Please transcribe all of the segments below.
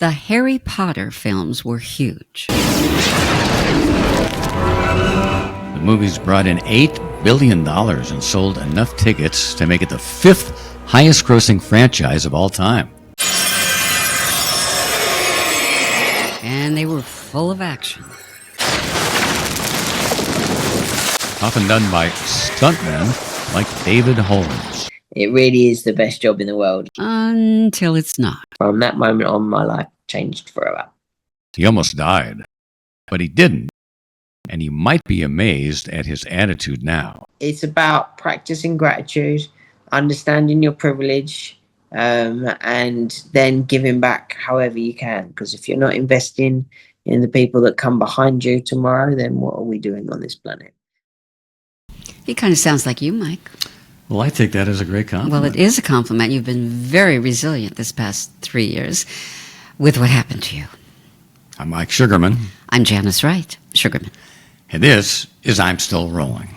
The Harry Potter films were huge. The movies brought in $8 billion and sold enough tickets to make it the fifth highest-grossing franchise of all time. And they were full of action. Often done by stuntmen like David Holmes. It really is the best job in the world. Until it's not. From that moment on, my life changed forever. He almost died, but he didn't. And you might be amazed at his attitude now. It's about practicing gratitude, understanding your privilege, and then giving back however you can. Because if you're not investing in the people that come behind you tomorrow, then what are we doing on this planet? He kind of sounds like you, Mike. Well, I take that as a great compliment. Well, it is a compliment. You've been very resilient this past 3 years with what happened to you. I'm Mike Sugerman. I'm Janice Wright, Sugerman. And this is I'm Still Rolling.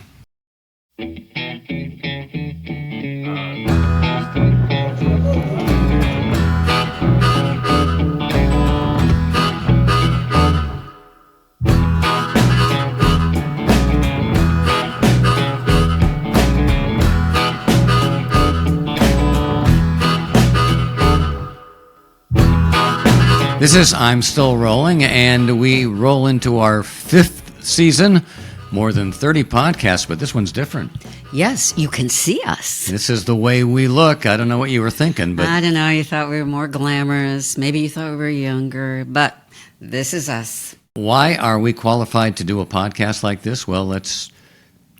This is I'm Still Rolling, and we roll into our fifth season. More than 30 podcasts, but this one's different. Yes, you can see us. This is the way we look. I don't know what you were thinking, but... I don't know. You thought we were more glamorous. Maybe you thought we were younger, but this is us. Why are we qualified to do a podcast like this? Well, let's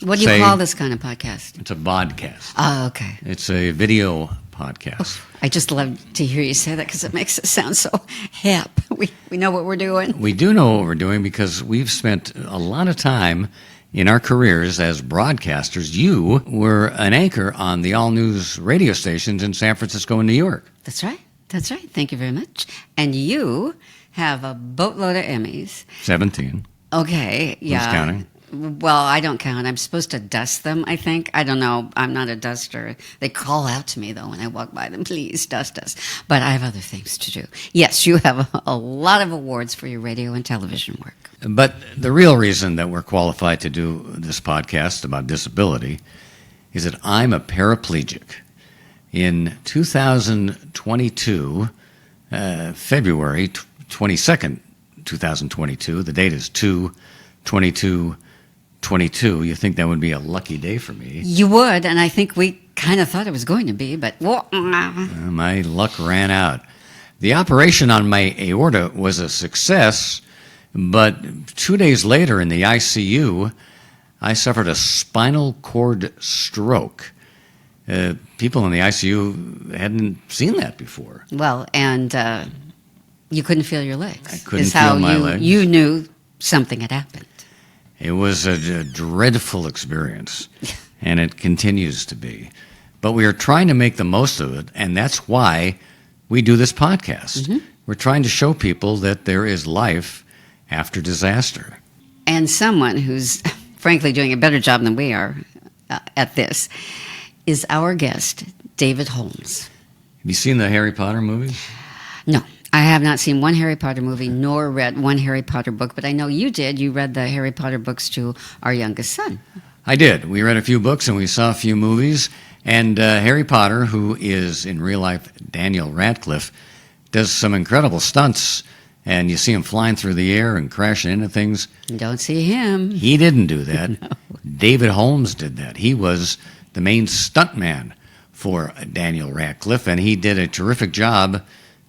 What do you call this kind of podcast? It's a vodcast. Oh, okay. It's a video podcast. I just love to hear you say that because it makes it sound so hip. We know what we're doing. We do know what we're doing because we've spent a lot of time in our careers as broadcasters. You were an anchor on the all-news radio stations in San Francisco and New York. That's right. That's right. Thank you very much. And you have a boatload of Emmys. 17. Okay. Yeah. Who's counting? Well, I don't count. I'm supposed to dust them, I think. I don't know. I'm not a duster. They call out to me, though, when I walk by them, please dust us. But I have other things to do. Yes, you have a lot of awards for your radio and television work. But the real reason that we're qualified to do this podcast about disability is that I'm a paraplegic. In 2022, February 22nd, 2022, the date is 2/22/22. You think that would be a lucky day for me? You would, and I think we kind of thought it was going to be, but my luck ran out. The operation on my aorta was a success, but 2 days later in the ICU, I suffered a spinal cord stroke. People in the ICU hadn't seen that before. Well, and you couldn't feel your legs. I couldn't feel my legs. You knew something had happened. It was a dreadful experience, and it continues to be. But we are trying to make the most of it, and that's why we do this podcast. Mm-hmm. We're trying to show people that there is life after disaster. And someone who's, frankly, doing a better job than we are at this is our guest, David Holmes. Have you seen the Harry Potter movies? No. I have not seen one Harry Potter movie nor read one Harry Potter book, but I know you did. You read the Harry Potter books to our youngest son. I did. We read a few books and we saw a few movies. And Harry Potter, who is in real life Daniel Radcliffe, does some incredible stunts. And you see him flying through the air and crashing into things. You don't see him. He didn't do that. No. David Holmes did that. He was the main stuntman for Daniel Radcliffe, and he did a terrific job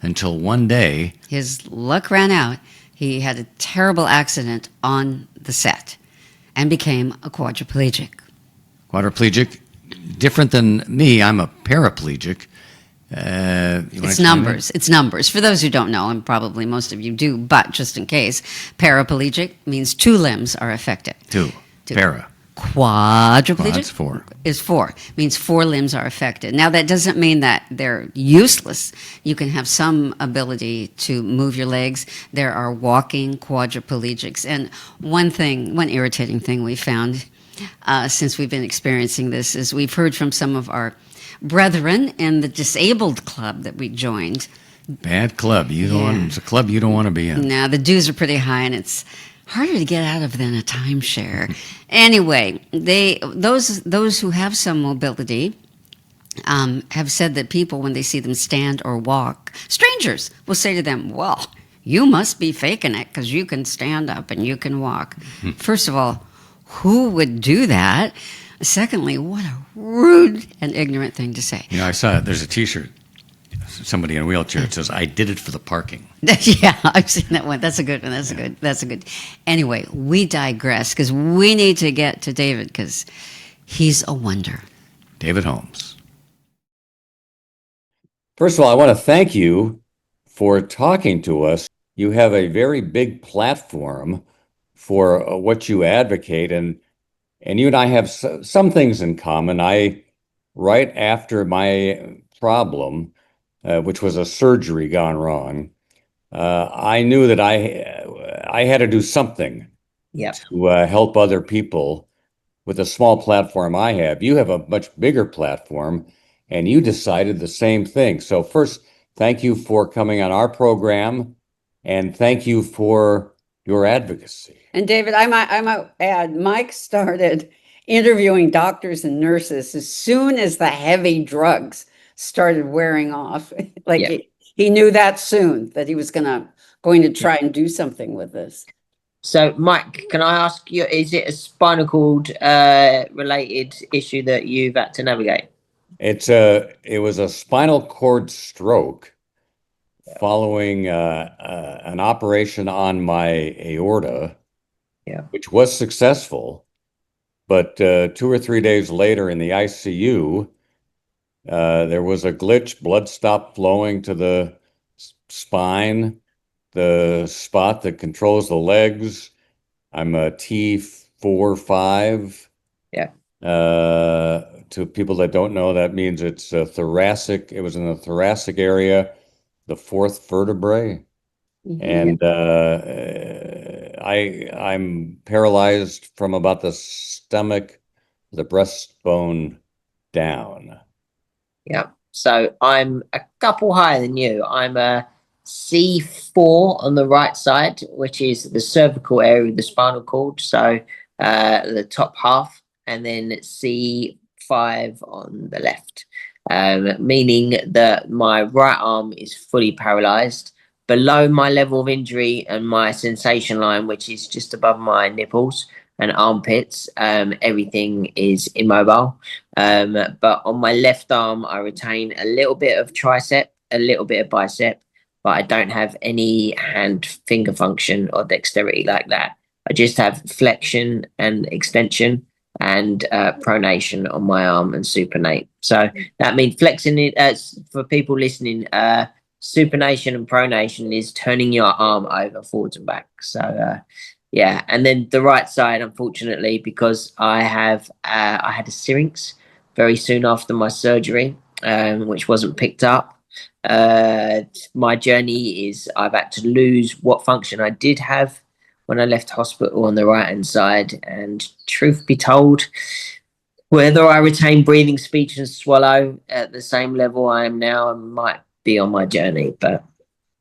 until one day his luck ran out. He had a terrible accident on the set and became a quadriplegic. Quadriplegic, different than me. I'm a paraplegic. It's numbers. It's numbers. For those who don't know, and probably most of you do, but just in case, paraplegic means 2 limbs are affected. Two. Para. Quadriplegic 4. Is 4. Means 4 limbs are affected. Now, that doesn't mean that they're useless. You can have some ability to move your legs. There are walking quadriplegics. And one irritating thing we found since we've been experiencing this is we've heard from some of our brethren in the disabled club that we joined. Bad club. You don't Yeah. want, it's a club you don't want to be in. Now, the dues are pretty high, and it's harder to get out of than a timeshare. Anyway, those who have some mobility have said that people, when they see them stand or walk, strangers will say to them, "Well, you must be faking it because you can stand up and you can walk." First of all, who would do that? Secondly, what a rude and ignorant thing to say. You know, I saw there's a T-shirt. Somebody in a wheelchair. It says, "I did it for the parking." Yeah, I've seen that one. That's a good one. That's a good. Anyway, we digress because we need to get to David because he's a wonder. David Holmes. First of all, I want to thank you for talking to us. You have a very big platform for what you advocate, and you and I have some things in common. Right after my problem, which was a surgery gone wrong, I knew that I had to do something to help other people with a small platform I have. You have a much bigger platform, and you decided the same thing. So first, thank you for coming on our program, and thank you for your advocacy. And David, I might add, Mike started interviewing doctors and nurses as soon as the heavy drugs started wearing off. He knew that soon that he was going to try and do something with this. So, Mike, can I ask you, is it a spinal cord related issue that you've had to navigate? It was a spinal cord stroke following an operation on my aorta, which was successful. But 2 or 3 days later in the ICU, there was a glitch. Blood stopped flowing to the spine, the spot that controls the legs. I'm a T4-5. Yeah. To people that don't know, that means it's thoracic. It was in the thoracic area, the fourth vertebrae. And I'm paralyzed from about the stomach, the breastbone down. Yeah. So I'm a couple higher than you. I'm a C4 on the right side, which is the cervical area of the spinal cord. So the top half, and then C5 on the left, meaning that my right arm is fully paralyzed. Below my level of injury and my sensation line, which is just above my nipples and armpits, everything is immobile. But on my left arm, I retain a little bit of tricep, a little bit of bicep, but I don't have any hand finger function or dexterity like that. I just have flexion and extension and pronation on my arm and supinate. So that means flexing it, for people listening, supination and pronation is turning your arm over forwards and back. So yeah, and then the right side, unfortunately, because I had a syrinx very soon after my surgery, which wasn't picked up. My journey is I've had to lose what function I did have when I left hospital on the right hand side, and truth be told, whether I retain breathing, speech, and swallow at the same level I am now, I might be on my journey. But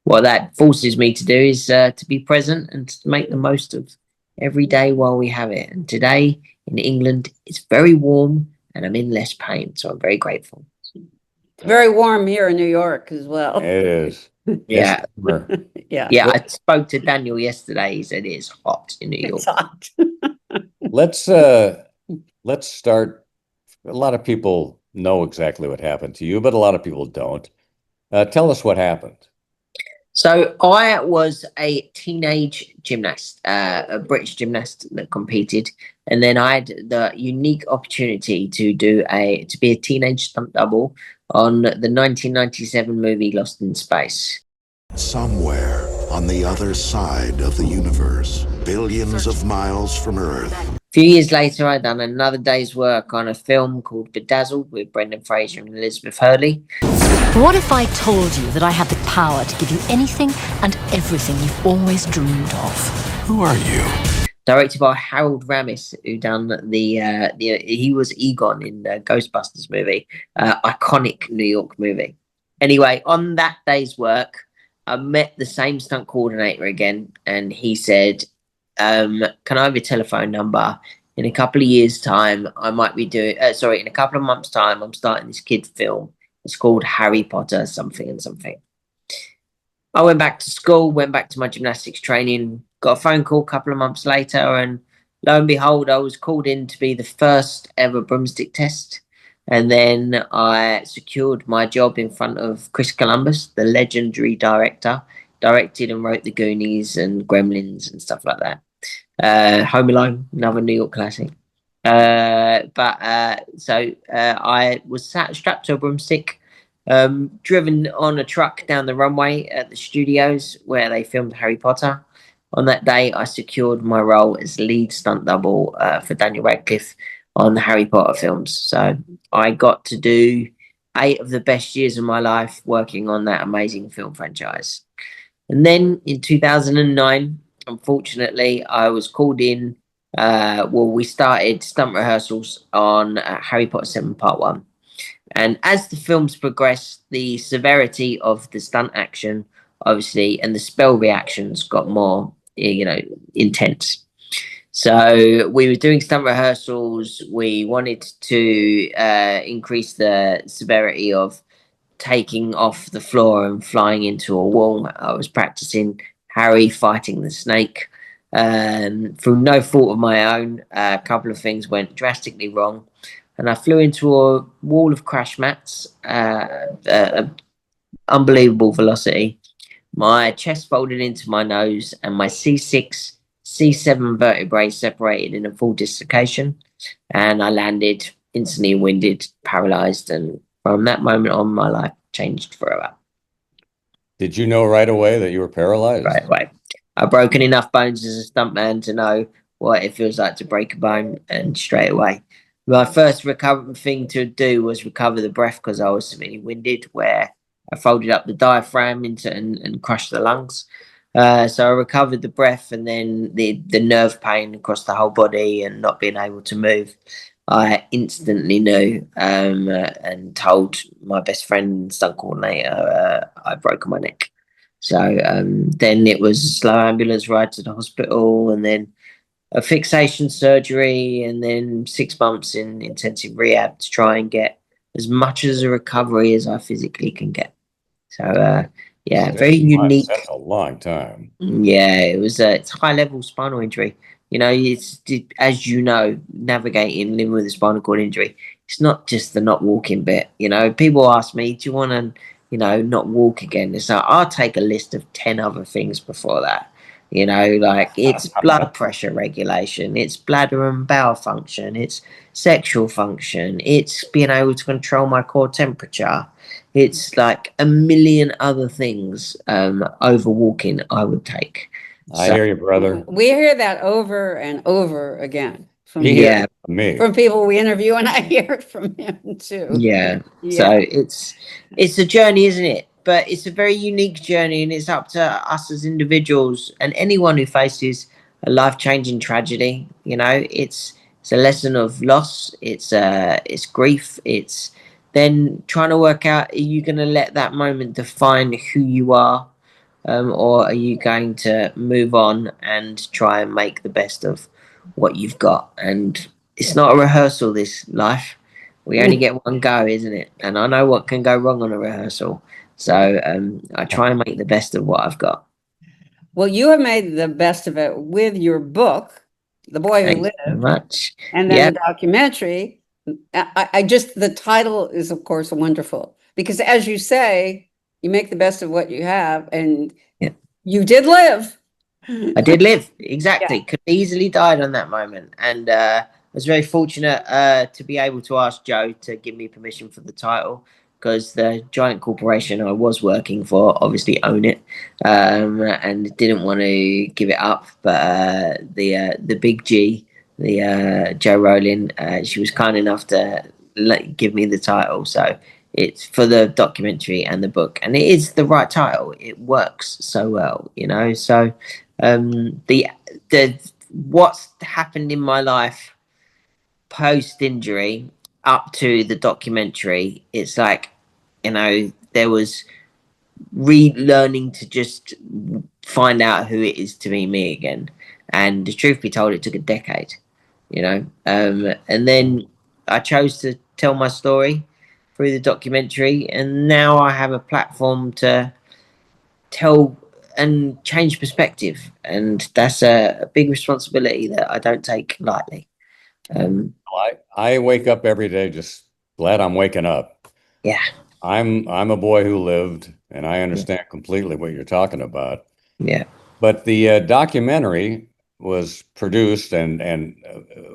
what that forces me to do is to be present and to make the most of every day while we have it. And today in England, it's very warm and I'm in less pain. So I'm very grateful. Very warm here in New York as well. It is. Yeah. Yeah. I spoke to Daniel yesterday. He said it's hot in New York. It's hot. Let's start. A lot of people know exactly what happened to you, but a lot of people don't. Tell us what happened. So I was a teenage gymnast, a British gymnast that competed, and then I had the unique opportunity to be a teenage stunt double on the 1997 movie Lost in Space. Somewhere on the other side of the universe, billions of miles from Earth. A few years later, I'd done another day's work on a film called Bedazzled with Brendan Fraser and Elizabeth Hurley. What if I told you that I have the power to give you anything and everything you've always dreamed of? Who are you? Directed by Harold Ramis, who done he was Egon in the Ghostbusters movie, iconic New York movie. Anyway, on that day's work, I met the same stunt coordinator again, and he said, "Can I have your telephone number? In a couple of years' time, I might be doing. Sorry, in a couple of months' time, I'm starting this kid film. It's called Harry Potter something and something." I went back to school, went back to my gymnastics training, got a phone call a couple of months later, and lo and behold, I was called in to be the first ever broomstick test. And then I secured my job in front of Chris Columbus, the legendary director, directed and wrote The Goonies and Gremlins and stuff like that. Home Alone, another New York classic. I was strapped to a broomstick, driven on a truck down the runway at the studios where they filmed Harry Potter. On that day, I secured my role as lead stunt double for Daniel Radcliffe on the Harry Potter films. So I got to do 8 of the best years of my life working on that amazing film franchise. And then in 2009, unfortunately, I was called in. We started stunt rehearsals on Harry Potter 7 Part 1. And as the films progressed, the severity of the stunt action, obviously, and the spell reactions got more, intense. So we were doing stunt rehearsals. We wanted to increase the severity of taking off the floor and flying into a wall. I was practicing Harry fighting the snake. Through no fault of my own, a couple of things went drastically wrong, and I flew into a wall of crash mats, unbelievable velocity. My chest folded into my nose, and my C6, C7 vertebrae separated in a full dislocation, and I landed instantly winded, paralyzed, and from that moment on, my life changed forever. Did you know right away that you were paralyzed? Right away. I've broken enough bones as a stuntman to know what it feels like to break a bone, and straight away. My first recovery thing to do was recover the breath because I was severely winded, where I folded up the diaphragm and crushed the lungs. So I recovered the breath, and then the nerve pain across the whole body and not being able to move. I instantly knew and told my best friend, stunt coordinator, I'd broken my neck. So then it was a slow ambulance ride to the hospital, and then a fixation surgery, and then 6 months in intensive rehab to try and get as much as a recovery as I physically can get. So yeah, very unique. That's a long time. Yeah, it's high level spinal injury. It's, as you know, navigating living with a spinal cord injury. It's not just the not walking bit. People ask me, "Do you want to, not walk again?" It's like, I'll take a list of 10 other things before that. Like it's blood pressure regulation, it's bladder and bowel function, it's sexual function, it's being able to control my core temperature. It's like a million other things over walking I would take. I hear you, brother. We hear that over and over again from me. from people we interview, and I hear it from him too. Yeah. So it's a journey, isn't it? But it's a very unique journey, and it's up to us as individuals and anyone who faces a life-changing tragedy. It's a lesson of loss. It's grief. It's then trying to work out, are you going to let that moment define who you are, or are you going to move on and try and make the best of what you've got? And it's not a rehearsal, this life. We only get one go, isn't it? And I know what can go wrong on a rehearsal. So I try and make the best of what I've got. Well, you have made the best of it with your book, The Boy Who Thank Lived, you very much. and then the documentary. The title is, of course, wonderful, because as you say, you make the best of what you have, and you did live. I did live, exactly. Could have easily died on that moment. And I was very fortunate to be able to ask Joe to give me permission for the title, because the giant corporation I was working for obviously own it, and didn't want to give it up. But the big G, Joe Rowling, she was kind enough to give me the title. So it's for the documentary and the book, and it is the right title. It works so well, So the what's happened in my life post injury up to the documentary, it's like, there was relearning to just find out who it is to be me again. And the truth be told, it took a decade, you know. And then I chose to tell my story through the documentary, and now I have a platform to tell and change perspective, and that's a big responsibility that I don't take lightly. I wake up every day just glad I'm waking up. Yeah, I'm a boy who lived, and I understand completely what you're talking about. yeah. But the documentary was produced and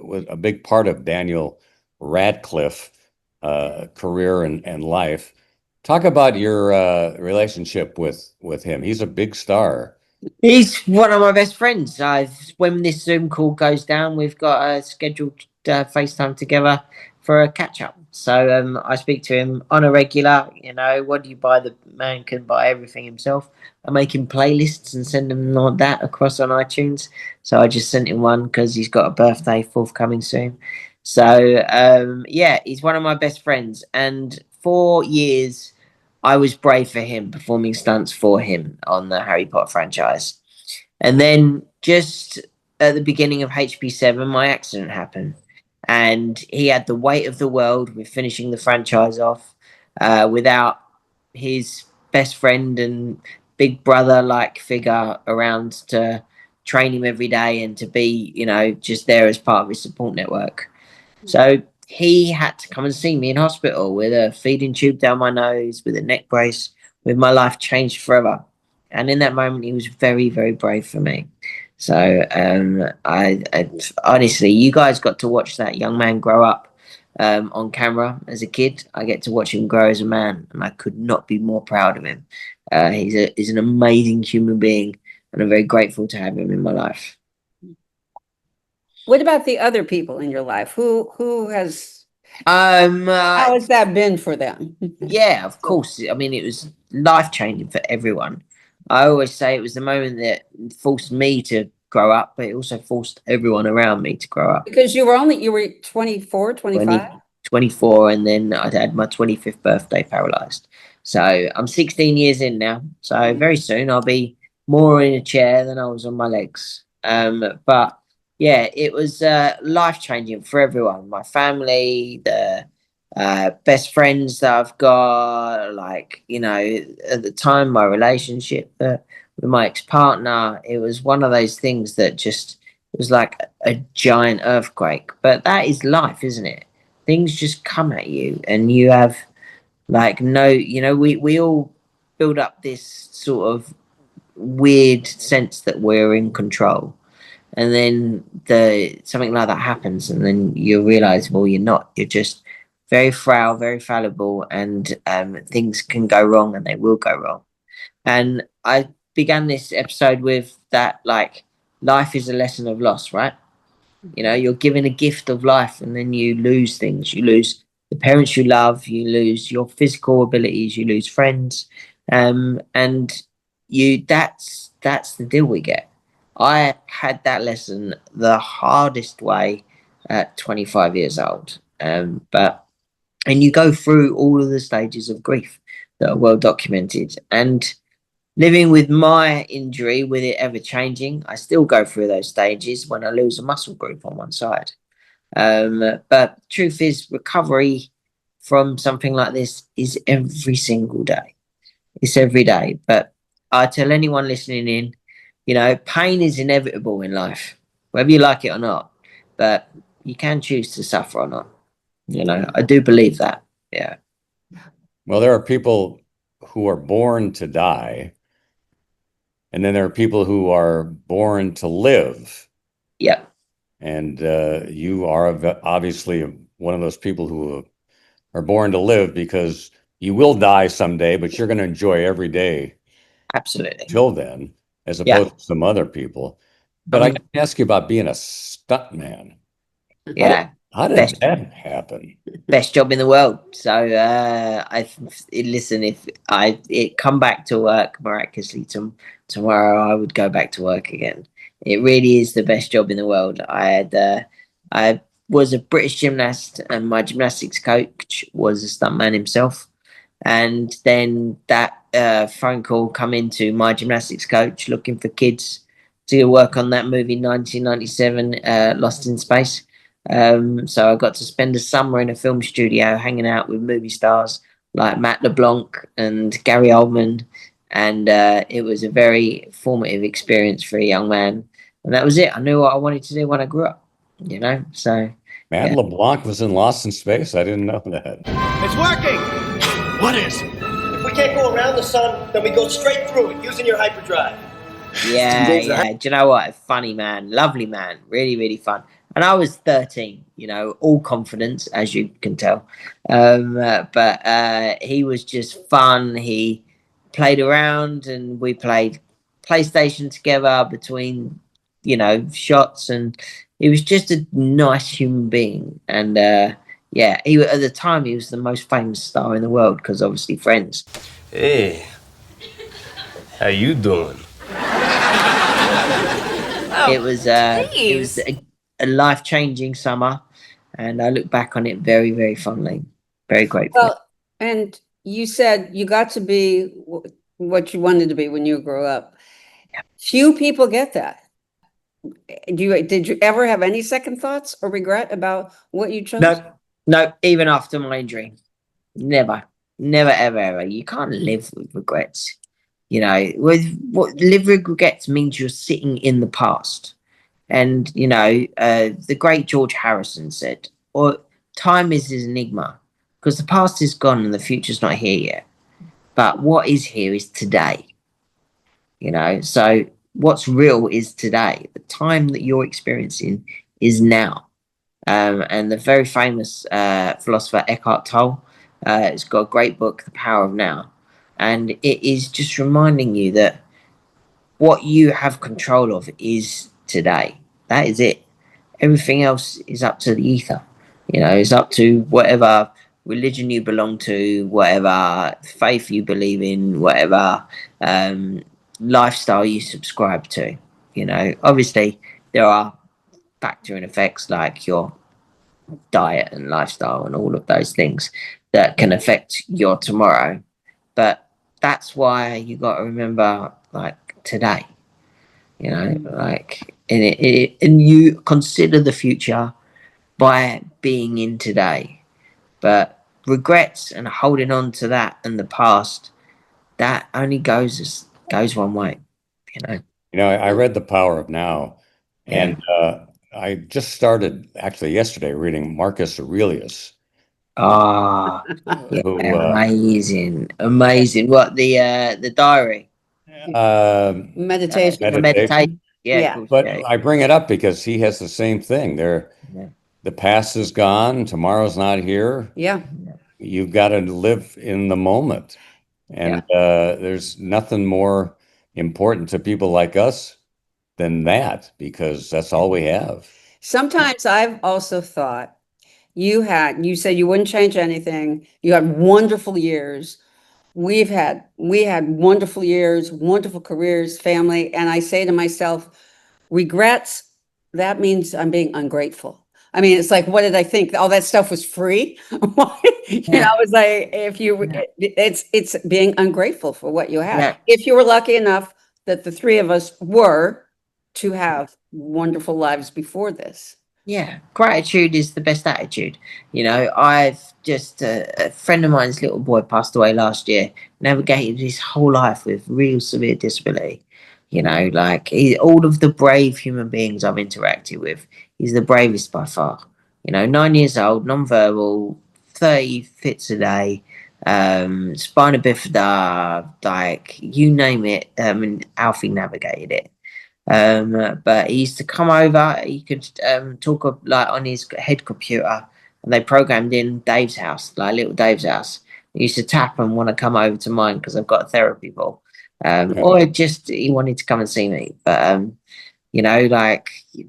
was a big part of Daniel Radcliffe career and life. Talk about your relationship with him. He's a big star. He's one of my best friends. When this Zoom call goes down, we've got a scheduled FaceTime together for a catch up. So I speak to him on a regular. You know, what do you buy? The man can buy everything himself. I make him playlists and send him like that across on iTunes. So I just sent him one because he's got a birthday forthcoming soon. So yeah, he's one of my best friends, and for years I was brave for him, performing stunts for him on the Harry Potter franchise. And then just at the beginning of HP7, my accident happened. And he had the weight of the world with finishing the franchise off without his best friend and big brother like figure around to train him every day and to be, you know, just there as part of his support network. So he had to come and see me in hospital with a feeding tube down my nose, with a neck brace, with my life changed forever. And in that moment, he was very, very brave for me. So I honestly, you guys got to watch that young man grow up on camera as a kid. I get to watch him grow as a man, and I could not be more proud of him. He's an amazing human being, and I'm very grateful to have him in my life. What about the other people in your life? Who has How has that been for them? Yeah, of course. I mean, it was life changing for everyone. I always say it was the moment that forced me to grow up, but it also forced everyone around me to grow up. Because you were 24, 25? 24, and then I'd had my 25th birthday paralyzed. So I'm 16 years in now. So very soon I'll be more in a chair than I was on my legs. But yeah, it was life changing for everyone. My family, the best friends that I've got, like, you know, at the time, my relationship with my ex-partner, it was one of those things that just, it was like a giant earthquake. But that is life, isn't it? Things just come at you, and you have like no, you know, we all build up this sort of weird sense that we're in control, and then something like that happens, and then you realize, well, you're not. You're just very frail, very fallible, and things can go wrong, and they will go wrong. And I began this episode with that, like, life is a lesson of loss, right? You know, you're given a gift of life, and then you lose things. You lose the parents you love, you lose your physical abilities, you lose friends, and that's the deal we get. I had that lesson the hardest way at 25 years old. But and you go through all of the stages of grief that are well documented. And living with my injury, with it ever changing, I still go through those stages when I lose a muscle group on one side. But truth is, recovery from something like this is every single day. It's every day. But I tell anyone listening in, you know, pain is inevitable in life, whether you like it or not. But you can choose to suffer or not. You know, I do believe that. Yeah. Well, there are people who are born to die, and then there are people who are born to live. Yeah. And you are obviously one of those people who are born to live, because you will die someday, but you're going to enjoy every day Absolutely. till then, as Yeah. opposed to some other people. But I got to ask you about being a stuntman. Yeah. How did Best. that happen? Best job in the world. So listen, if it come back to work miraculously tomorrow, I would go back to work again. It really is the best job in the world. I was a British gymnast, and my gymnastics coach was a stuntman himself. And then that phone call come into my gymnastics coach looking for kids to work on that movie 1997, Lost in Space. So I got to spend a summer in a film studio hanging out with movie stars like Matt LeBlanc and Gary Oldman. And it was a very formative experience for a young man. And that was it. I knew what I wanted to do when I grew up, So, Matt yeah. LeBlanc was in Lost in Space. I didn't know that. It's working! What is? If we can't go around the sun, then we go straight through it using your hyperdrive. Yeah. Do you know what? Funny man, lovely man, really, really fun. And I was 13, all confidence, as you can tell. But he was just fun. He played around and we played PlayStation together between, shots. And he was just a nice human being. And yeah, at the time, he was the most famous star in the world because obviously Friends. Hey, how you doing? It was a life-changing summer, and I look back on it very, very fondly, very grateful. Well, and you said you got to be what you wanted to be when you grew up. Few people get that. Did you ever have any second thoughts or regret about what you chose? No, even after my injury, never, ever. You can't live with regrets. Live with regrets means you're sitting in the past. And, the great George Harrison said, time is an enigma because the past is gone and the future's not here yet. But what is here is today. So what's real is today. The time that you're experiencing is now. And the very famous philosopher Eckhart Tolle has got a great book, The Power of Now. And it is just reminding you that what you have control of is today. That is it. Everything else is up to the ether. It's up to whatever religion you belong to, whatever faith you believe in, whatever lifestyle you subscribe to. Obviously there are factoring effects like your diet and lifestyle and all of those things that can affect your tomorrow. But that's why you got to remember, today, and you consider the future by being in today. But regrets and holding on to that and the past, that only goes one way, I read The Power of Now, and I just started actually yesterday reading Marcus Aurelius. Amazing. What, the diary? Meditation. Yeah. But I bring it up because he has the same thing. The past is gone. Tomorrow's not here. Yeah. You've got to live in the moment. And there's nothing more important to people like us than that, because that's all we have. Sometimes I've also thought you said you wouldn't change anything. You had wonderful years. We had wonderful years, wonderful careers, family. And I say to myself, regrets, that means I'm being ungrateful. I mean, it's like, what did I think? All that stuff was free. It's like, it's being ungrateful for what you had. Yeah. If you were lucky enough that the three of us were to have wonderful lives before this. Yeah, gratitude is the best attitude. I've just a friend of mine's little boy passed away last year, navigated his whole life with real severe disability. All of the brave human beings I've interacted with, he's the bravest by far. 9 years old, non-verbal, 30 fits a day, spina bifida, you name it. Alfie navigated it. But he used to come over. He could talk on his head computer, and they programmed in Dave's house, little Dave's house. He used to tap and want to come over to mine because I've got a therapy ball, or just he wanted to come and see me. But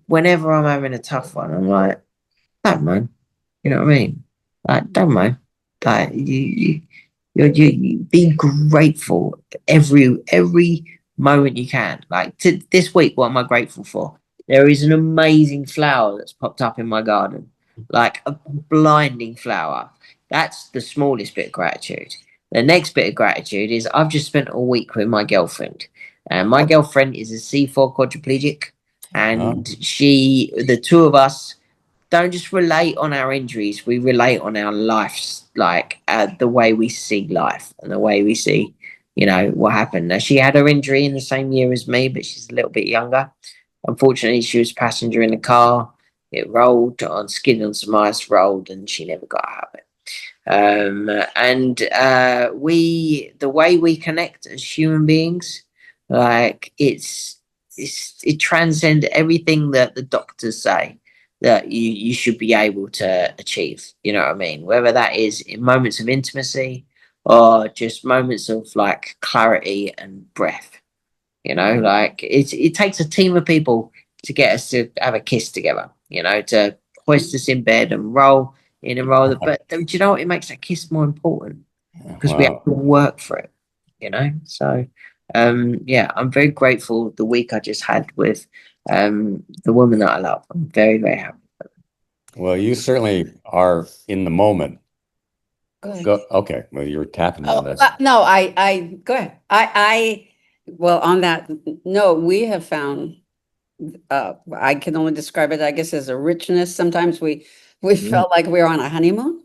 whenever I'm having a tough one, I'm like, don't mind. You know what I mean? Don't mind. You be grateful every moment you can. This week, what am I grateful for? There is an amazing flower that's popped up in my garden, a blinding flower. That's the smallest bit of gratitude. The next bit of gratitude is I've just spent a week with my girlfriend. And my girlfriend is a C4 quadriplegic. And the two of us, don't just relate on our injuries, we relate on our lives, like the way we see life and the way we see, what happened. Now, she had her injury in the same year as me, but she's a little bit younger. Unfortunately, she was a passenger in the car. It rolled on, skidded on some ice, rolled, and she never got out of it. The way we connect as human beings, like it transcends everything that the doctors say that you should be able to achieve. You know what I mean? Whether that is in moments of intimacy or just moments of like clarity and breath. Like it takes a team of people to get us to have a kiss together. To hoist us in bed and roll in and roll. But do you know what? It makes that kiss more important because we have to work for it. So yeah, I'm very grateful the week I just had with the woman that I love. I'm very, very happy. Well, you certainly are in the moment. Go Okay. Well, you're tapping on this. No, I go ahead. Well, on that note, we have found, I can only describe it, I guess, as a richness. Sometimes we felt like we were on a honeymoon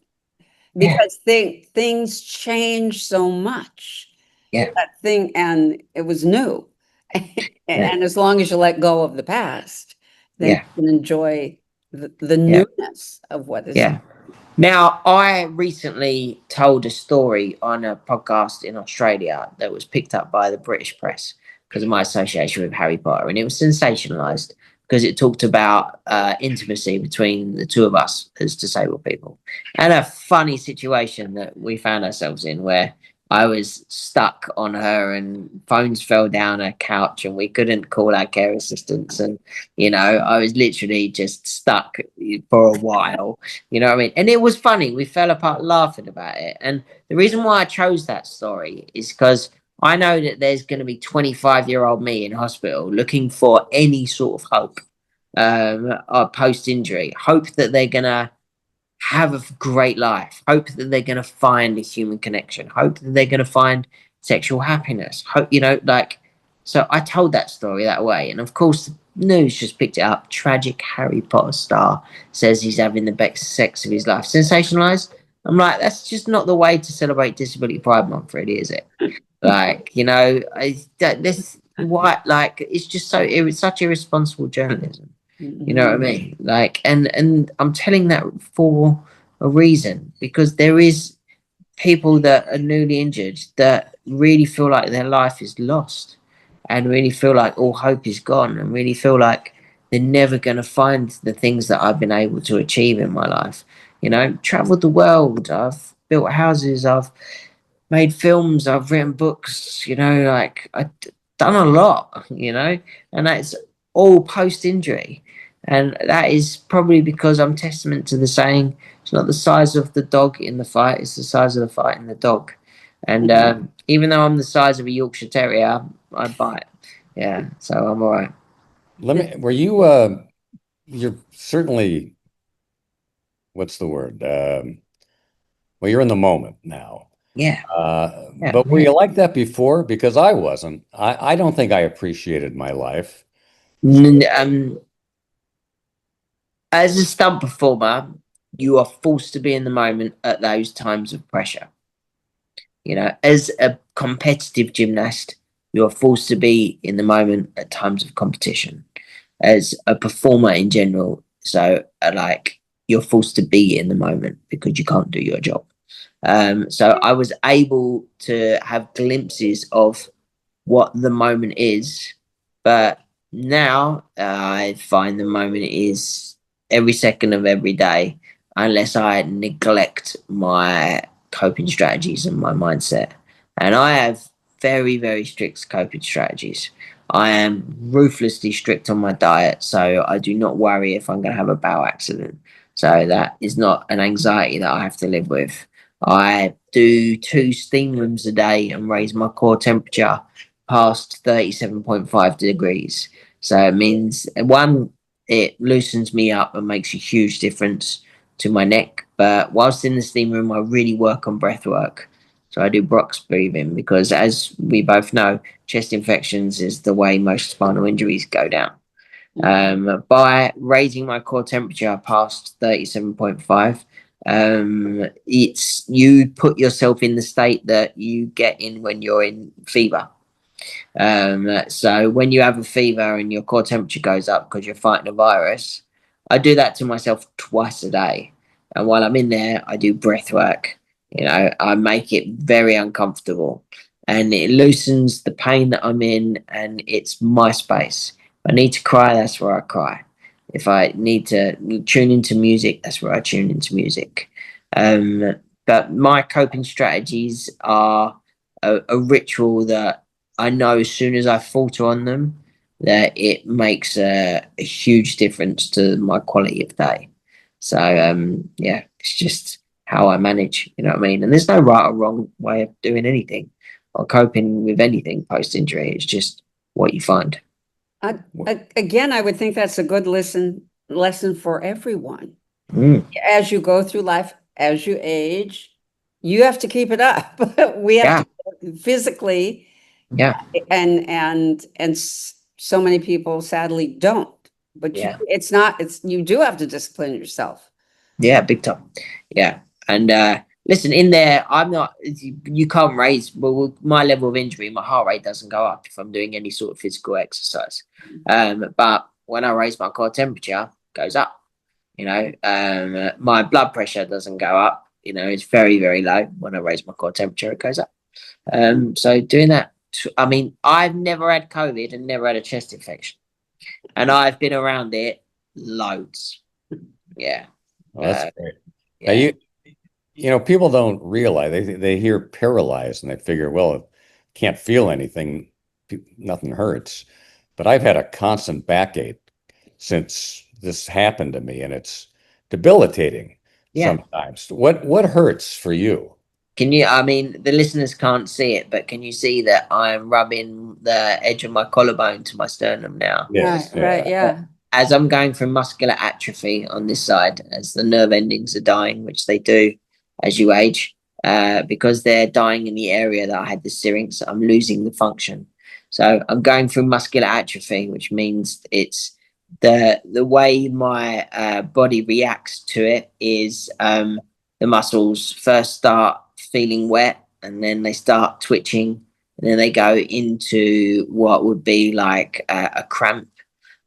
because things change so much. Yeah. That thing, and it was new. And as long as you let go of the past, then you can enjoy the newness of what is. Yeah. Now, I recently told a story on a podcast in Australia that was picked up by the British press because of my association with Harry Potter, and it was sensationalized because it talked about intimacy between the two of us as disabled people, and a funny situation that we found ourselves in where I was stuck on her and phones fell down her couch and we couldn't call our care assistants, and I was literally just stuck for a while. You know what I mean? And it was funny. We fell apart laughing about it. And the reason why I chose that story is because I know that there's going to be 25-year-old me in hospital looking for any sort of hope or post-injury, hope that they're going to have a great life, hope that they're going to find a human connection, hope that they're going to find sexual happiness, hope, so I told that story that way. And of course, the news just picked it up. Tragic Harry Potter star says he's having the best sex of his life. Sensationalized. I'm like, that's just not the way to celebrate Disability Pride Month, really, is it? Like, it's just it's such irresponsible journalism. You know what I mean? Like, and I'm telling that for a reason, because there is people that are newly injured that really feel like their life is lost and really feel like all hope is gone and really feel like they're never going to find the things that I've been able to achieve in my life. Traveled the world, I've built houses, I've made films, I've written books, I've done a lot, and that's all post-injury. And that is probably because I'm testament to the saying, it's not the size of the dog in the fight, it's the size of the fight in the dog. And even though I'm the size of a Yorkshire Terrier, I bite. Yeah, so I'm all right. You're certainly, what's the word? Well, you're in the moment now. Yeah. But were you like that before? Because I wasn't. I don't think I appreciated my life. As a stunt performer, you are forced to be in the moment at those times of pressure. As a competitive gymnast, you are forced to be in the moment at times of competition. As a performer in general, so you're forced to be in the moment because you can't do your job. So I was able to have glimpses of what the moment is, but now I find the moment is every second of every day, unless I neglect my coping strategies and my mindset. And I have very, very strict coping strategies. I am ruthlessly strict on my diet, so I do not worry if I'm going to have a bowel accident. So that is not an anxiety that I have to live with. I do 2 steam rooms a day and raise my core temperature past 37.5 degrees. So it means, one, it loosens me up and makes a huge difference to my neck. But whilst in the steam room, I really work on breath work. So I do Brock's breathing because, as we both know, chest infections is the way most spinal injuries go down. By raising my core temperature past 37.5, it's you put yourself in the state that you get in when you're in fever. So when you have a fever and your core temperature goes up because you're fighting a virus, I do that to myself twice a day. And while I'm in there, I do breath work. I make it very uncomfortable and it loosens the pain that I'm in, and it's my space. If I need to cry, that's where I cry. If I need to tune into music, that's where I tune into music. But my coping strategies are a ritual that I know as soon as I falter on them, that it makes a huge difference to my quality of day. So yeah, it's just how I manage, you know what I mean? And there's no right or wrong way of doing anything or coping with anything post injury. It's just what you find. Again, I would think that's a good lesson for everyone. Mm, As you go through life, as you age, you have to keep it up. We have to physically, yeah, and so many people sadly don't. But yeah. you do have to discipline yourself. Yeah, big time. Yeah. And listen, in there, I'm not, you can't raise, well, my level of injury, my heart rate doesn't go up if I'm doing any sort of physical exercise. But when I raise my core temperature, it goes up. My blood pressure doesn't go up. It's very, very low. When I raise my core temperature, it goes up. So doing that, I mean, I've never had COVID and never had a chest infection. And I've been around it loads. Yeah. Well, that's great. Yeah. Now people don't realize they hear paralyzed and they figure, well, it can't feel anything, nothing hurts. But I've had a constant backache since this happened to me, and it's debilitating sometimes. What hurts for you? I mean, the listeners can't see it, but can you see that I'm rubbing the edge of my collarbone to my sternum now? Yes, Right, yeah. As I'm going through muscular atrophy on this side, as the nerve endings are dying, which they do as you age, because they're dying in the area that I had the syrinx, I'm losing the function. So I'm going through muscular atrophy, which means it's the way my body reacts to it is the muscles first start feeling wet, and then they start twitching, and then they go into what would be like a cramp,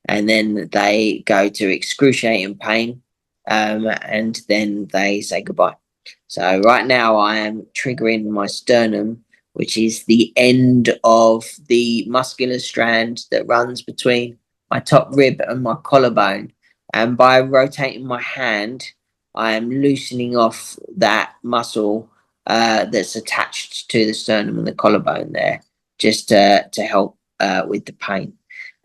and then they go to excruciating pain, and then they say goodbye. So right now I am triggering my sternum, which is the end of the muscular strand that runs between my top rib and my collarbone. And by rotating my hand, I am loosening off that muscle that's attached to the sternum and the collarbone there, just to help with the pain.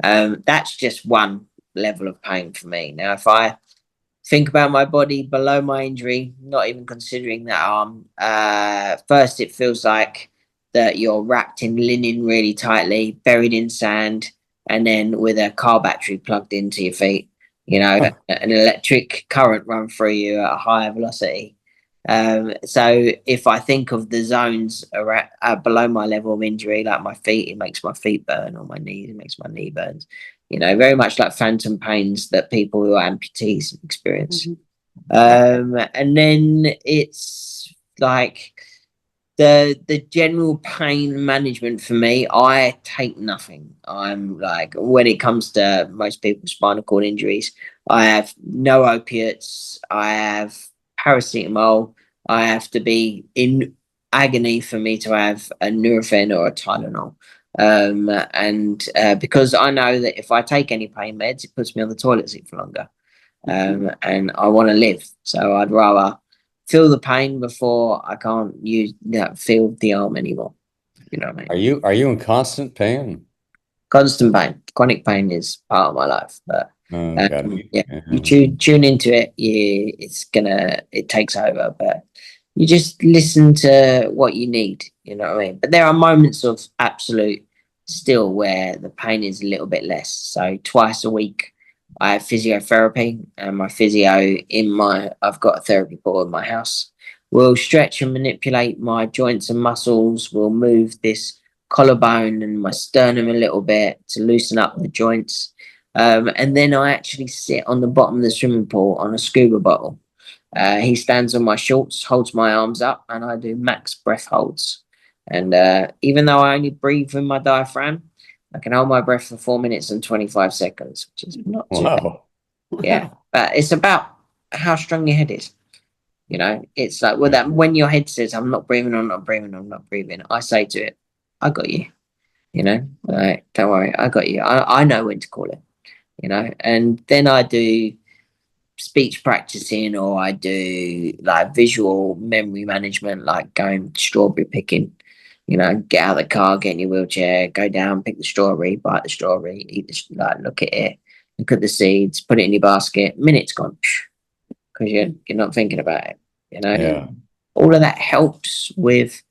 That's just one level of pain for me. Now, if I think about my body below my injury, not even considering that arm, first it feels like that you're wrapped in linen really tightly, buried in sand, and then with a car battery plugged into your feet, an electric current run through you at a higher velocity. So if I think of the zones around, below my level of injury, like my feet, it makes my feet burn, or my knees, it makes my knee burns. Very much like phantom pains that people who are amputees experience. And then it's like the general pain management for me, I take nothing. I'm like, when it comes to most people's spinal cord injuries, I have no opiates, I have paracetamol. I have to be in agony for me to have a Nurofen or a Tylenol. And because I know that if I take any pain meds, it puts me on the toilet seat for longer. And I want to live. So I'd rather feel the pain before I can't feel the arm anymore. You know what I mean? Are you in constant pain? Constant pain, chronic pain is part of my life. But you tune into it, it takes over. But you just listen to what you need. You know what I mean? But there are moments of absolute still where the pain is a little bit less. So twice a week, I have physiotherapy, and my physio I've got a therapy board in my house, we'll stretch and manipulate my joints and muscles. We'll move this collarbone and my sternum a little bit to loosen up the joints. And then I actually sit on the bottom of the swimming pool on a scuba bottle. He stands on my shorts, holds my arms up, and I do max breath holds. And even though I only breathe with my diaphragm, I can hold my breath for 4 minutes and 25 seconds, which is not too bad. Wow. Yeah, but it's about how strong your head is. You know, it's like, well, that when your head says, I'm not breathing, I'm not breathing, I'm not breathing, I say to it, I got you. You know, like, don't worry, I got you. I know when to call it, you know. And then I do speech practicing, or I do like visual memory management, like going strawberry picking. You know, get out of the car, get in your wheelchair, go down, pick the strawberry, bite the strawberry, eat the like, look at it, look at the seeds, put it in your basket. Minute's gone because you're not thinking about it. You know, Yeah. all of that helps with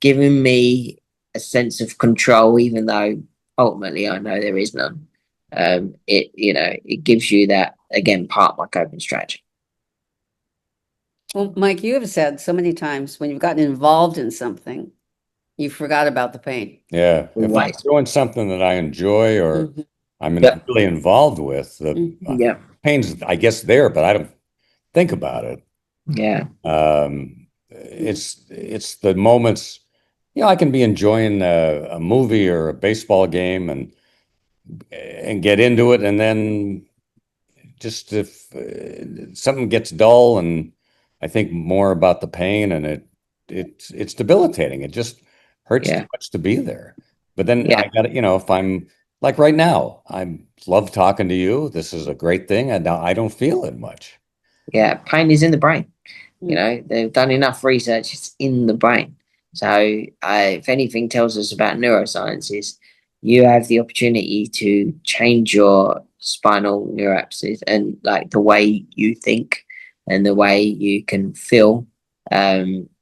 giving me a sense of control, even though ultimately I know there is none. It gives you that, again, part of my coping strategy. Well, Mike, you have said so many times when you've gotten involved in something, you forgot about the pain. Yeah. If I'm Right. doing something that I enjoy or Mhm. I'm Yeah. really involved with, the Yeah, pain's, I guess, there, but I don't think about it. yeah, It's the moments, I can be enjoying a movie or a baseball game and get into it, and then just if something gets dull, and I think more about the pain, and it's debilitating. It just hurts too yeah, much to be there. But then yeah, I got to, if I'm like right now, I love talking to you. This is a great thing, and I don't feel it much. yeah. Pain is in the brain. You Mm. know, they've done enough research, it's in the brain. So, if anything tells us about neuroscience, is you have the opportunity to change your spinal neuropsis and like the way you think and the way you can feel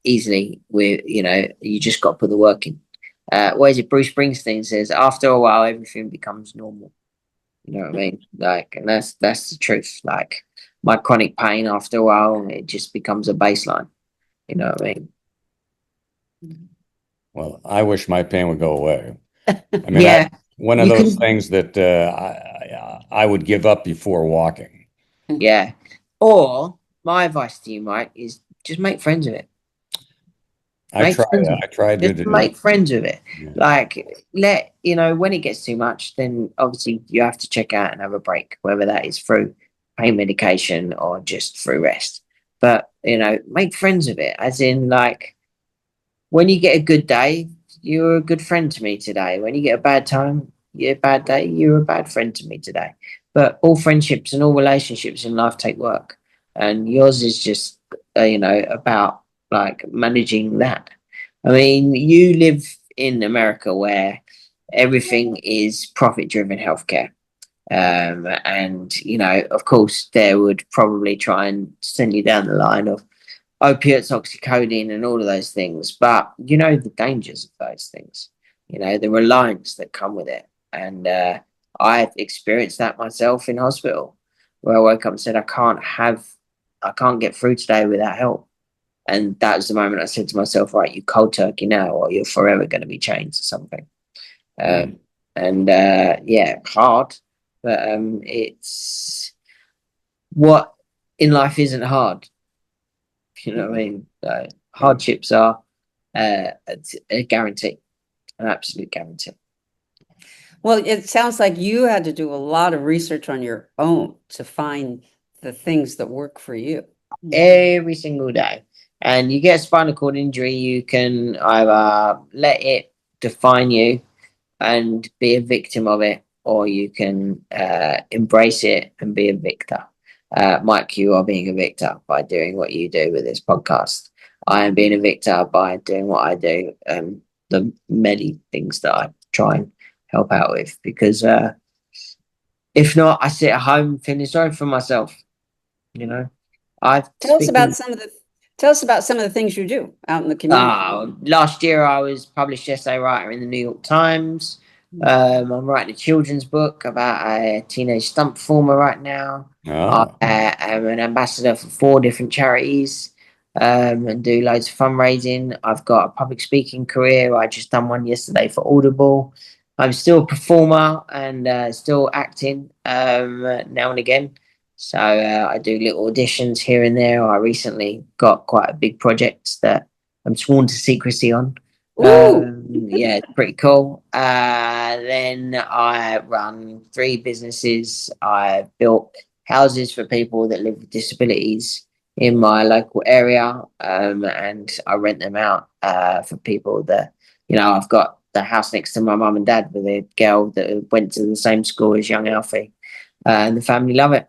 easily. With you just got to put the work in. What is it? Bruce Springsteen says, after a while, everything becomes normal. You know what I mean? Like, and that's the truth. Like, my chronic pain, after a while, it just becomes a baseline. You know what I mean? Well, I wish my pain would go away. I mean, Yeah, one of you those can. things that I would give up before walking. Yeah. Or my advice to you, Mike, is just make friends with it. I Make tried. friends with I it. tried to Just do that. make friends with it. Yeah. Like, when it gets too much, then obviously you have to check out and have a break, whether that is through pain medication or just through rest. But, make friends with it, as in, like, when you get a good day, you're a good friend to me today. When you get a bad time, a bad day, you're a bad friend to me today. But all friendships and all relationships in life take work, and yours is just about like managing that. I mean, you live in America where everything is profit driven healthcare. And of course, they would probably try and send you down the line of opiates, oxycodone, and all of those things. But you know the dangers of those things. You know the reliance that come with it, and I've experienced that myself in hospital, where I woke up and said, I can't get through today without help." And that was the moment I said to myself, "Right, you cold turkey now, or you're forever going to be chained to something." Um, and yeah, hard, but it's what in life isn't hard. You know what I mean? Hardships are a guarantee, an absolute guarantee. Well, it sounds like you had to do a lot of research on your own to find the things that work for you. Every single day. And you get a spinal cord injury, you can either let it define you and be a victim of it, or you can embrace it and be a victor. Mike, you are being a victor by doing what you do with this podcast. I am being a victor by doing what I do, the many things that I try and help out with. Because if not, I sit at home feeling sorry for myself. You know, I've Tell us about speaking. some of the things you do out in the community. Last year, I was published essay writer in the New York Times. I'm writing a children's book about a teenage stunt performer right now. Oh. I am an ambassador for 4 different charities. and do loads of fundraising. I've got a public speaking career. I just done one yesterday for Audible. I'm still a performer and still acting now and again. So I do little auditions here and there. I recently got quite a big project that I'm sworn to secrecy on. Yeah, it's pretty cool. Then I run 3 businesses. I built houses for people that live with disabilities in my local area, and I rent them out for people that, I've got the house next to my mum and dad with a girl that went to the same school as young Alfie, and the family love it,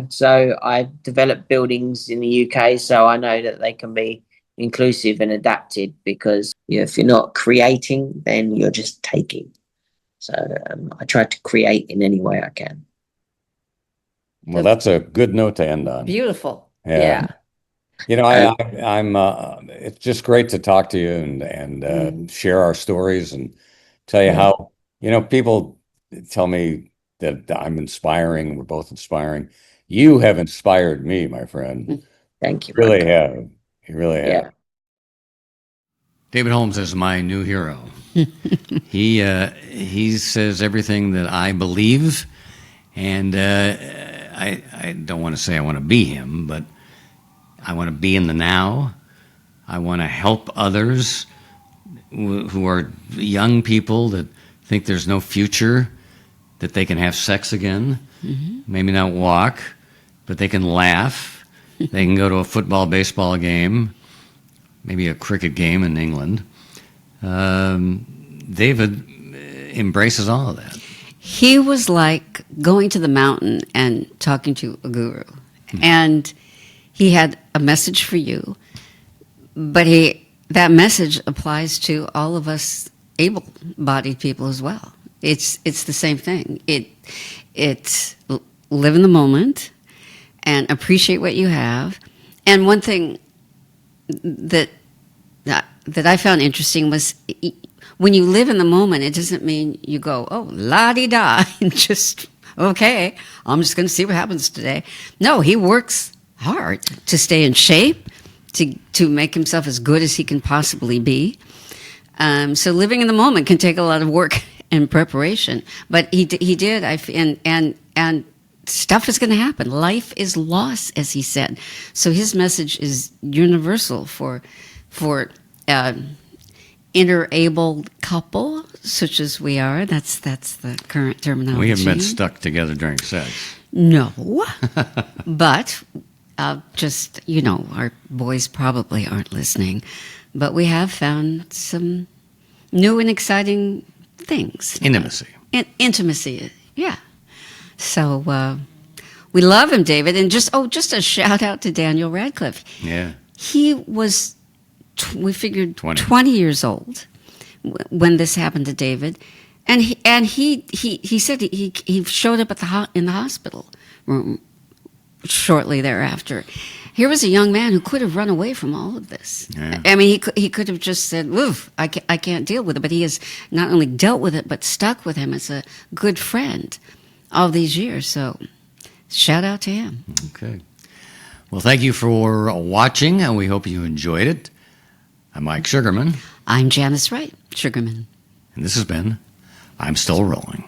So I developed buildings in the UK, so I know that they can be inclusive and adapted, because if you're not creating, then you're just taking. So I try to create in any way I can. Well, that's a good note to end on. Beautiful. Yeah. I'm. It's just great to talk to you and share our stories and tell you how. People tell me that I'm inspiring. We're both inspiring. You have inspired me, my friend. Thank you. Really have. You really have. Yeah. David Holmes is my new hero. He says everything that I believe, and I don't want to say I want to be him, but I want to be in the now. I want to help others who are young people that think there's no future, that they can have sex again, maybe not walk, but they can laugh. They can go to a football, baseball game, maybe a cricket game in England. David embraces all of that. He was like going to the mountain and talking to a guru. And he had a message for you, but that message applies to all of us able-bodied people as well. It's the same thing. It's live in the moment and appreciate what you have. And one thing that I found interesting was, when you live in the moment, it doesn't mean you go, oh, la-di-da, and just, okay, I'm just going to see what happens today. No, he works hard to stay in shape, to make himself as good as he can possibly be. So living in the moment can take a lot of work and preparation. But he did, and stuff is going to happen. Life is loss, as he said. So his message is universal for inter-able couple, such as we are. That's the current terminology. We haven't been stuck together during sex. No. But just, our boys probably aren't listening. But we have found some new and exciting things. Intimacy. Intimacy, yeah. So we love him, David. And just a shout out to Daniel Radcliffe. Yeah. He was, we figured, 20 years old when this happened to David. And he said he showed up in the hospital room shortly thereafter. Here was a young man who could have run away from all of this. Yeah. I mean, he could have just said, "Oof, I can't deal with it." But he has not only dealt with it, but stuck with him as a good friend all these years. So, shout out to him. Okay. Well, thank you for watching, and we hope you enjoyed it. I'm Mike Sugerman. I'm Janice Wright, Sugerman. And this has been I'm Still Rolling.